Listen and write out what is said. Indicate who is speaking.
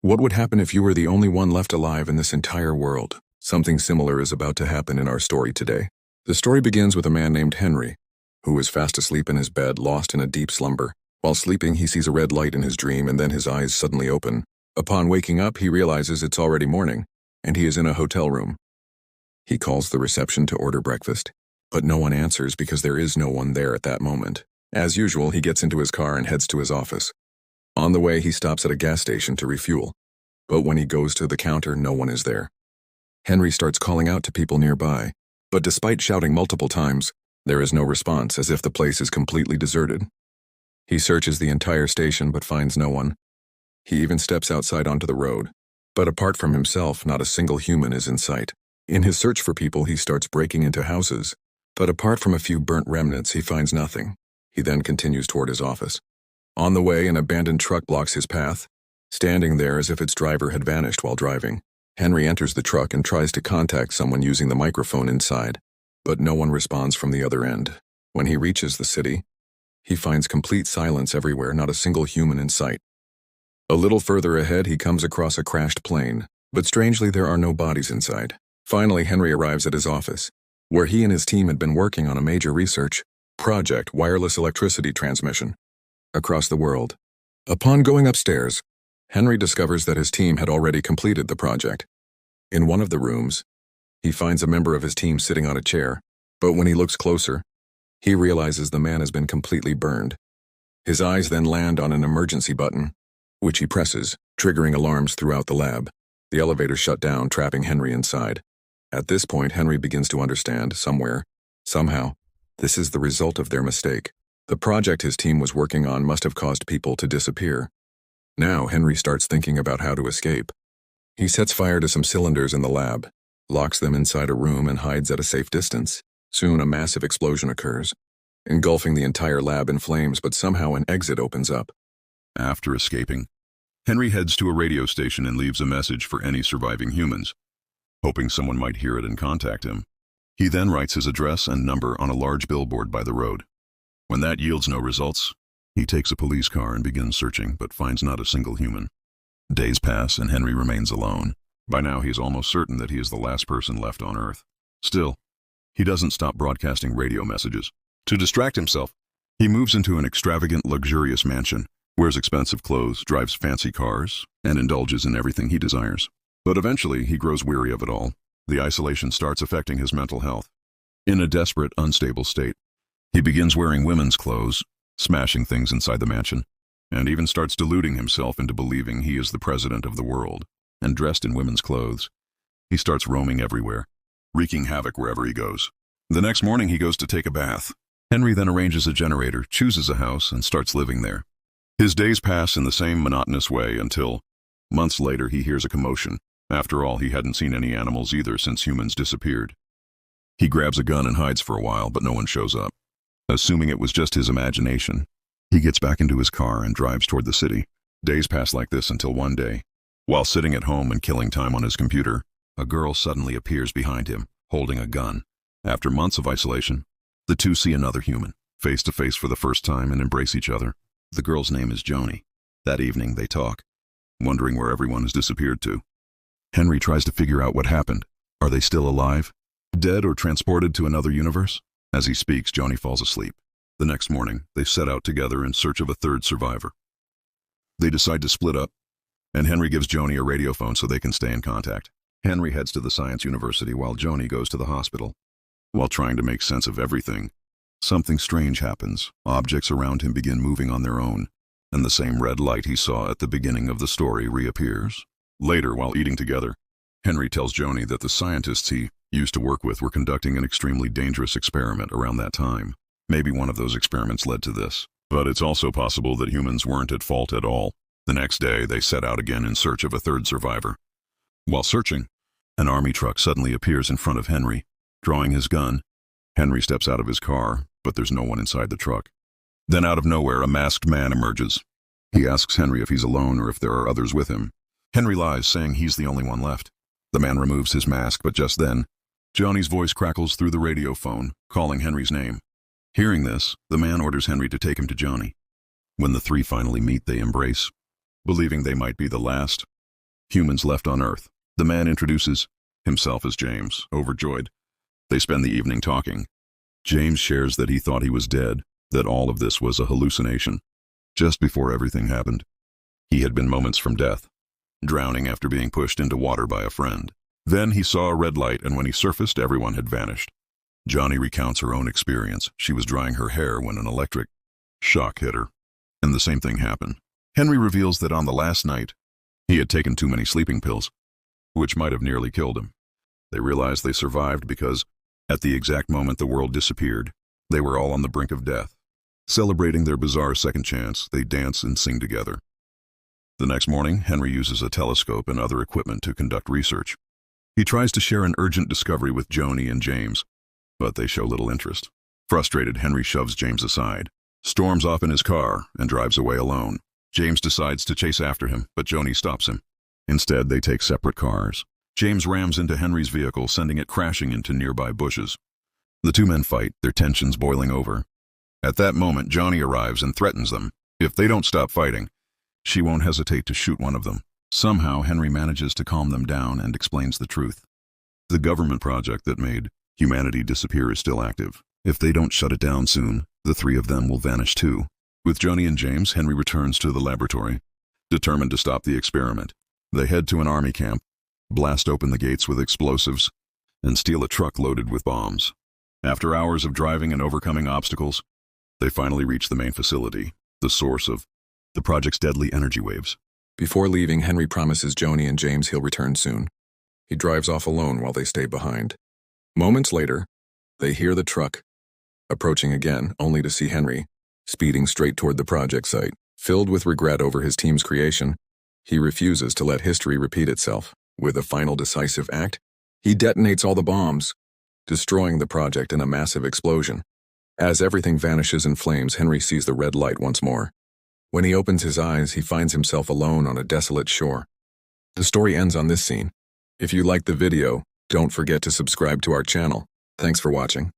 Speaker 1: What would happen if you were the only one left alive in this entire world? Something similar is about to happen in our story today. The story begins with a man named Henry, who is fast asleep in his bed, lost in a deep slumber. While sleeping, he sees a red light in his dream, and then his eyes suddenly open. Upon waking up, he realizes it's already morning, and he is in a hotel room. He calls the reception to order breakfast, but no one answers because there is no one there at that moment. As usual, he gets into his car and heads to his office. On the way, he stops at a gas station to refuel, but when he goes to the counter, no one is there. Henry starts calling out to people nearby, but despite shouting multiple times, there is no response, as if the place is completely deserted. He searches the entire station but finds no one. He even steps outside onto the road, but apart from himself, not a single human is in sight. In his search for people, he starts breaking into houses, but apart from a few burnt remnants, he finds nothing. He then continues toward his office. On the way, an abandoned truck blocks his path, standing there as if its driver had vanished while driving. Henry enters the truck and tries to contact someone using the microphone inside, but no one responds from the other end. When he reaches the city, he finds complete silence everywhere, not a single human in sight. A little further ahead, he comes across a crashed plane, but strangely there are no bodies inside. Finally, Henry arrives at his office, where he and his team had been working on a major research project, wireless electricity transmission across the world. Upon going upstairs, Henry discovers that his team had already completed the project. In one of the rooms, he finds a member of his team sitting on a chair, but when he looks closer, he realizes the man has been completely burned. His eyes then land on an emergency button, which he presses, triggering alarms throughout the lab. The elevator shut down, trapping Henry inside. At this point, Henry begins to understand, somehow, this is the result of their mistake. The project his team was working on must have caused people to disappear. Now, Henry starts thinking about how to escape. He sets fire to some cylinders in the lab, locks them inside a room, and hides at a safe distance. Soon, a massive explosion occurs, engulfing the entire lab in flames, but somehow an exit opens up.
Speaker 2: After escaping, Henry heads to a radio station and leaves a message for any surviving humans, hoping someone might hear it and contact him. He then writes his address and number on a large billboard by the road. When that yields no results, he takes a police car and begins searching, but finds not a single human. Days pass and Henry remains alone. By now, he is almost certain that he is the last person left on Earth. Still, he doesn't stop broadcasting radio messages. To distract himself, he moves into an extravagant, luxurious mansion, wears expensive clothes, drives fancy cars, and indulges in everything he desires. But eventually, he grows weary of it all. The isolation starts affecting his mental health. In a desperate, unstable state, he begins wearing women's clothes, smashing things inside the mansion, and even starts deluding himself into believing he is the president of the world. And dressed in women's clothes, he starts roaming everywhere, wreaking havoc wherever he goes. The next morning, he goes to take a bath. Henry then arranges a generator, chooses a house, and starts living there. His days pass in the same monotonous way until, months later, he hears a commotion. After all, he hadn't seen any animals either since humans disappeared. He grabs a gun and hides for a while, but no one shows up. Assuming it was just his imagination, he gets back into his car and drives toward the city. Days pass like this until one day, while sitting at home and killing time on his computer, a girl suddenly appears behind him, holding a gun. After months of isolation, the two see another human, face to face for the first time, and embrace each other. The girl's name is Jony. That evening, they talk, wondering where everyone has disappeared to. Henry tries to figure out what happened. Are they still alive? Dead or transported to another universe? As he speaks, Jony falls asleep. The next morning, they set out together in search of a third survivor. They decide to split up, and Henry gives Jony a radio phone so they can stay in contact. Henry heads to the science university while Jony goes to the hospital. While trying to make sense of everything, something strange happens. Objects around him begin moving on their own, and the same red light he saw at the beginning of the story reappears. Later, while eating together, Henry tells Jony that the scientists he used to work with were conducting an extremely dangerous experiment around that time. Maybe one of those experiments led to this, but it's also possible that humans weren't at fault at all. The next day, they set out again in search of a third survivor. While searching, an army truck suddenly appears in front of Henry. Drawing his gun, Henry steps out of his car, but there's no one inside the truck. Then out of nowhere, a masked man emerges. He asks Henry if he's alone or if there are others with him. Henry lies, saying he's the only one left. The man removes his mask, but just then, Jony's voice crackles through the radio phone, calling Henry's name. Hearing this, the man orders Henry to take him to Jony. When the three finally meet, they embrace, believing they might be the last. humans left on Earth. The man introduces himself as James, overjoyed. They spend the evening talking. James shares that he thought he was dead, that all of this was a hallucination. Just before everything happened, he had been moments from death, drowning after being pushed into water by a friend. Then he saw a red light, and when he surfaced, everyone had vanished. Jony recounts her own experience. She was drying her hair when an electric shock hit her, and the same thing happened. Henry reveals that on the last night, he had taken too many sleeping pills, which might have nearly killed him. They realized they survived because, at the exact moment the world disappeared, they were all on the brink of death. Celebrating their bizarre second chance, they dance and sing together. The next morning, Henry uses a telescope and other equipment to conduct research. He tries to share an urgent discovery with Jony and James, but they show little interest. Frustrated, Henry shoves James aside, storms off in his car, and drives away alone. James decides to chase after him, but Jony stops him. Instead, they take separate cars. James rams into Henry's vehicle, sending it crashing into nearby bushes. The two men fight, their tensions boiling over. At that moment, Jony arrives and threatens them. If they don't stop fighting, she won't hesitate to shoot one of them. Somehow, Henry manages to calm them down and explains the truth. The government project that made humanity disappear is still active. If they don't shut it down soon, the three of them will vanish too. With Jony and James, Henry returns to the laboratory, determined to stop the experiment. They head to an army camp, blast open the gates with explosives, and steal a truck loaded with bombs. After hours of driving and overcoming obstacles, they finally reach the main facility, the source of the project's deadly energy waves.
Speaker 1: Before leaving, Henry promises Jony and James he'll return soon. He drives off alone while they stay behind. Moments later, they hear the truck approaching again, only to see Henry speeding straight toward the project site. Filled with regret over his team's creation, he refuses to let history repeat itself. With a final decisive act, he detonates all the bombs, destroying the project in a massive explosion. As everything vanishes in flames, Henry sees the red light once more. When he opens his eyes, he finds himself alone on a desolate shore. The story ends on this scene. If you liked the video, don't forget to subscribe to our channel. Thanks for watching.